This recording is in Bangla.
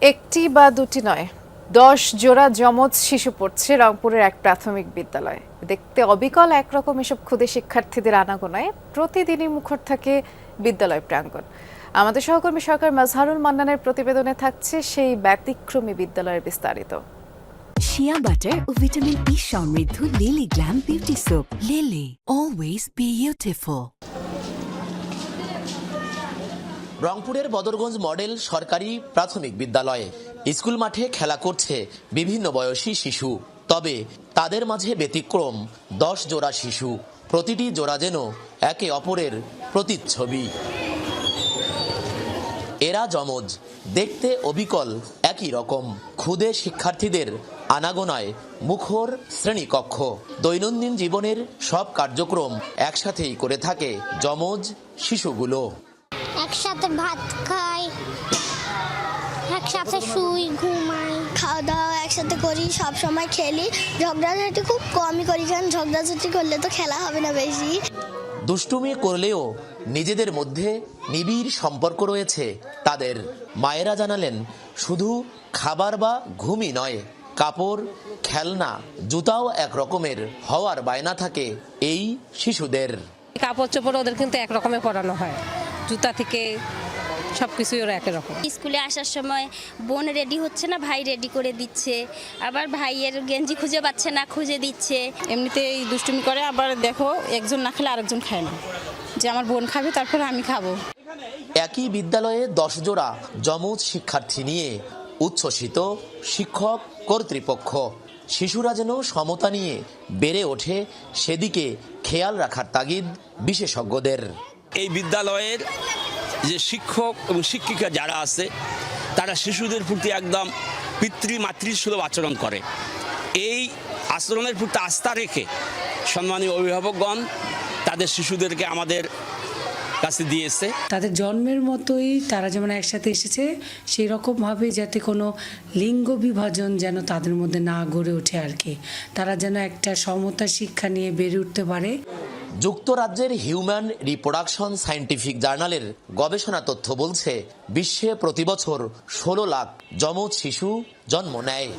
একটি বা দুটি নয়, 10 জোড়া যমজ শিশু পড়ছে রংপুরের এক প্রাথমিক বিদ্যালয়ে। দেখতে অবিকল একরকম এসব ক্ষুদে শিক্ষার্থীদের আনাগোনায় প্রতিদিনই মুখর থাকে বিদ্যালয় প্রাঙ্গণ। আমাদের সহকর্মী সরকার মাজহারুল মান্নানের প্রতিবেদনে থাকছে সেই ব্যতিক্রমী বিদ্যালয়ের বিস্তারিত। শিয়া বাটার ও ভিটামিন ই সমৃদ্ধ lily glam beauty soap. Lily, always beautiful. রংপুরের বদরগঞ্জ মডেল সরকারি প্রাথমিক বিদ্যালয়ে স্কুল মাঠে খেলা করছে বিভিন্ন বয়সী শিশু। তবে তাদের মাঝে ব্যতিক্রম 10 জোড়া শিশু। প্রতিটি জোড়া যেন একে অপরের প্রতিচ্ছবি। এরা যমজ, দেখতে অবিকল একই রকম। ক্ষুদে শিক্ষার্থীদের আনাগোনায় মুখর শ্রেণীকক্ষ। দৈনন্দিন জীবনের সব কার্যক্রম একসাথেই করে থাকে যমজ শিশুগুলো। একসাথে ভাত খাই, একসাথে শুই, ঘুমাই, খাওয়া দাওয়া একসাথে করি, সব সময় খেলি। ঝগড়াঝাটি খুব কমই করি, কারণ ঝগড়াঝাটি করলে তো খেলা হবে না বেশি। দুষ্টুমি করলেও নিজেদের মধ্যে নিবিড় সম্পর্ক রয়েছে তাদের। মায়েরা জানালেন, শুধু খাবার বা ঘুমই নয়, কাপড়, খেলনা, জুতাও এক রকমের হওয়ার বায়না থাকে এই শিশুদের। কাপড় চোপড় ওদের কিন্তু এক রকমের পরানো হয়, জুতা থেকে সবকিছুই ওরা একই রকম। স্কুলে আসার সময় বোন রেডি হচ্ছে না, ভাই রেডি করে দিচ্ছে, আবার ভাইয়ের গেঞ্জি খুঁজে পাচ্ছে না, খুঁজে দিচ্ছে। এমনিতেই দুষ্টুমি করে, আবার দেখো একজন না খেলে আরেকজন খায় না, যে আমার বোন খাবে তারপরে আমি খাবো। একই বিদ্যালয়ে 10 জোড়া যমজ শিক্ষার্থী নিয়ে উচ্ছ্বসিত শিক্ষক কর্তৃপক্ষ। শিশুরা যেন সমতা নিয়ে বেড়ে ওঠে, সেদিকে খেয়াল রাখার তাগিদ বিশেষজ্ঞদের। এই বিদ্যালয়ের যে শিক্ষক এবং শিক্ষিকা যারা আছে, তারা শিশুদের প্রতি একদম পিতৃমাতৃসুলভ আচরণ করে। এই আচরণের প্রতি আস্থা রেখে সম্মানীয় অভিভাবকগণ তাদের শিশুদেরকে আমাদের কাছে দিয়েছে। তাদের জন্মের মতোই তারা যেমন একসাথে এসেছে, সেই রকমভাবে যাতে কোনো লিঙ্গ বিভাজন যেন তাদের মধ্যে না গড়ে ওঠে আর কি, তারা যেন একটা সমতা শিক্ষা নিয়ে বেড়ে উঠতে পারে। যুক্তরাজ্যের হিউম্যান রিপ্রোডাকশন সায়েন্টিফিক জার্নালের গবেষণা তথ্য বলছে, বিশ্বে প্রতি বছর 16 লাখ যমজ শিশু জন্ম নেয়।